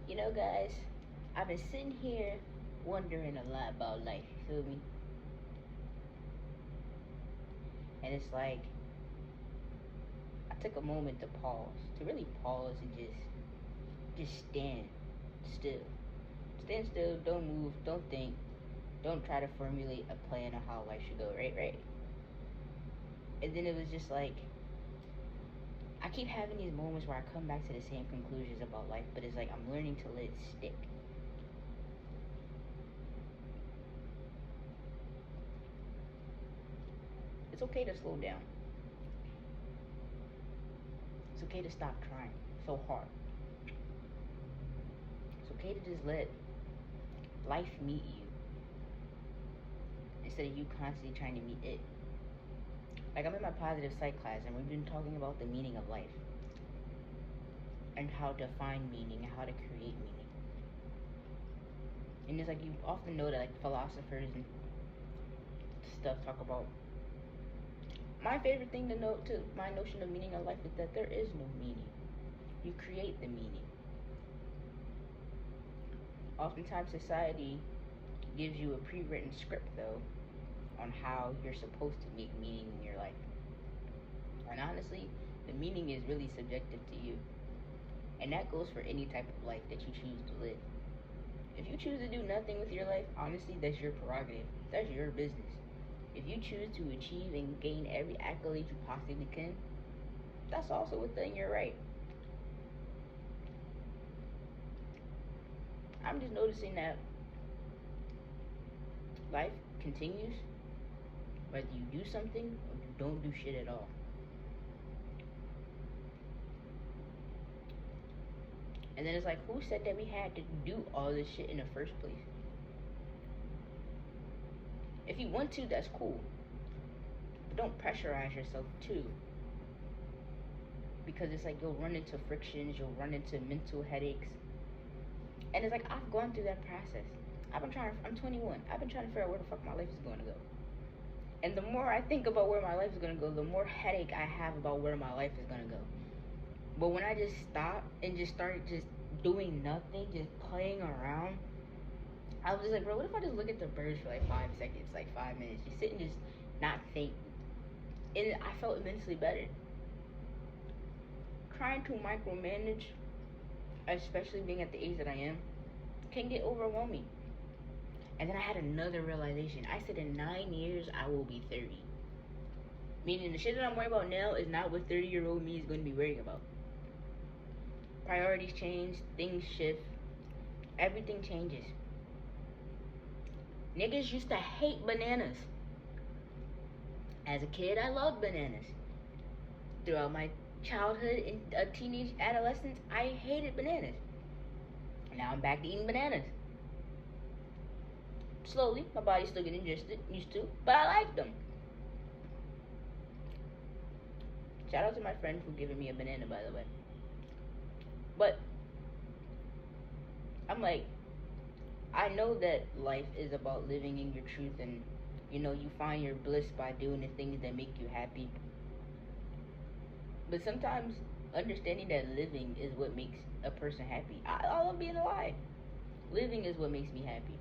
You know, guys, I've been sitting here wondering a lot about life, you feel me? And it's like, I took a moment to pause, to really pause and just stand still. Stand still, don't move, don't think, don't try to formulate a plan of how life should go, right? And then it was just like, I keep having these moments where I come back to the same conclusions about life, but it's like I'm learning to let it stick. It's okay to slow down. It's okay to stop trying so hard. It's okay to just let life meet you instead of you constantly trying to meet it. Like, I'm in my positive psych class and we've been talking about the meaning of life and how to find meaning and how to create meaning. And it's like, you often know that like philosophers and stuff talk about, my favorite thing to note, to my notion of meaning of life, is that there is no meaning. You create the meaning. Oftentimes society gives you a pre-written script though on how you're supposed to make meaning in your life. And honestly, the meaning is really subjective to you. And that goes for any type of life that you choose to live. If you choose to do nothing with your life, honestly, that's your prerogative. That's your business. If you choose to achieve and gain every accolade you possibly can, that's also within your right. I'm just noticing that life continues whether you do something or you don't do shit at all. And then it's like, who said that we had to do all this shit in the first place? If you want to, that's cool. But don't pressurize yourself too. Because it's like you'll run into frictions, you'll run into mental headaches. And it's like, I've gone through that process. I'm 21. I've been trying to figure out where the fuck my life is going to go. And the more I think about where my life is going to go, the more headache I have about where my life is going to go. But when I just stop and just started just doing nothing, just playing around, I was just like, bro, what if I just look at the birds for like 5 seconds, like 5 minutes, just sit and just not think? And I felt immensely better. Trying to micromanage, especially being at the age that I am, can get overwhelming. And then I had another realization. I said in 9 years, I will be 30. Meaning the shit that I'm worrying about now is not what 30-year-old me is going to be worrying about. Priorities change, things shift, everything changes. Niggas used to hate bananas. As a kid, I loved bananas. Throughout my childhood and teenage adolescence, I hated bananas. Now I'm back to eating bananas. Slowly, my body's still getting used to, but I like them. Shout out to my friend for giving me a banana, by the way. But I'm like, I know that life is about living in your truth, and you find your bliss by doing the things that make you happy. But sometimes understanding that living is what makes a person happy. I love being alive. Living is what makes me happy.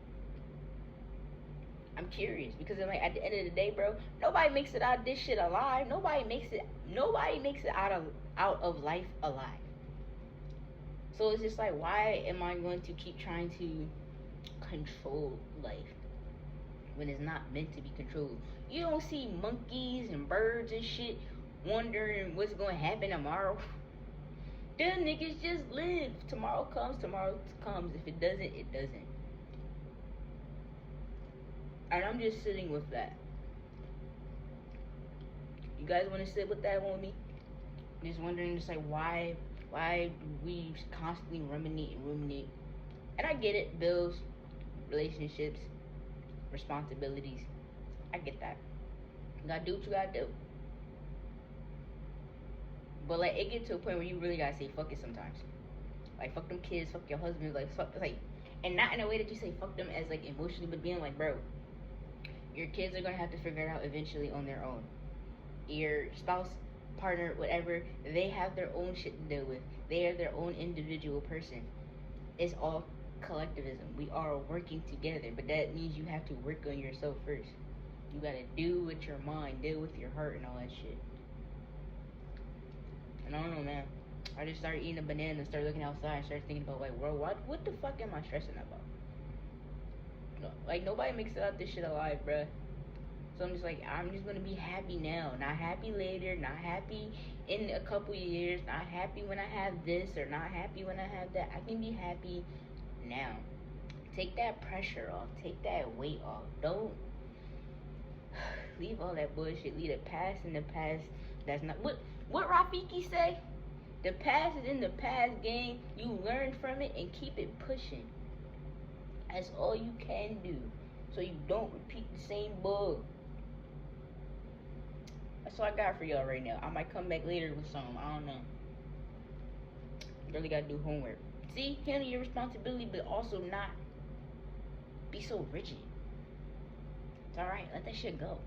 I'm curious because I'm like, at the end of the day, bro, nobody makes it out of this shit alive. Nobody makes it out of life alive. So it's just like, why am I going to keep trying to control life when it's not meant to be controlled? You don't see monkeys and birds and shit wondering what's going to happen tomorrow. Them niggas just live. Tomorrow comes. If it doesn't, it doesn't. And I'm just sitting with that. You guys want to sit with that one with me? Just wondering, just like, why do we constantly ruminate? And I get it, bills, relationships, responsibilities. I get that. You gotta do what you gotta do. But like, it gets to a point where you really gotta say fuck it sometimes. Like, fuck them kids, fuck your husband, like, fuck, like, and not in a way that you say fuck them as like emotionally, but being like, bro, your kids are gonna have to figure it out eventually on their own. Your spouse, partner, whatever, they have their own shit to deal with. They are their own individual person. it's all collectivism. We are working together, but that means you have to work on yourself first. You gotta do with your mind, deal with your heart, and all that shit. And I don't know, man. I just started eating a banana and started looking outside and started thinking about, like, bro, what the fuck am I stressing about? No, like, nobody makes it out this shit alive, bruh. So I'm just like, I'm just gonna be happy now. Not happy later, not happy in a couple years, not happy when I have this or not happy when I have that. I can be happy now. Take that pressure off. Take that weight off. Don't leave all that bullshit. Leave the past in the past. That's not what Rafiki say. The past is in the past, gang. You learn from it and keep it pushing. That's all you can do, so you don't repeat the same bug. That's all I got for y'all right now. I might come back later with something. I don't know. Really gotta do homework. See, handle your responsibility, but also not be so rigid. It's alright. Let that shit go.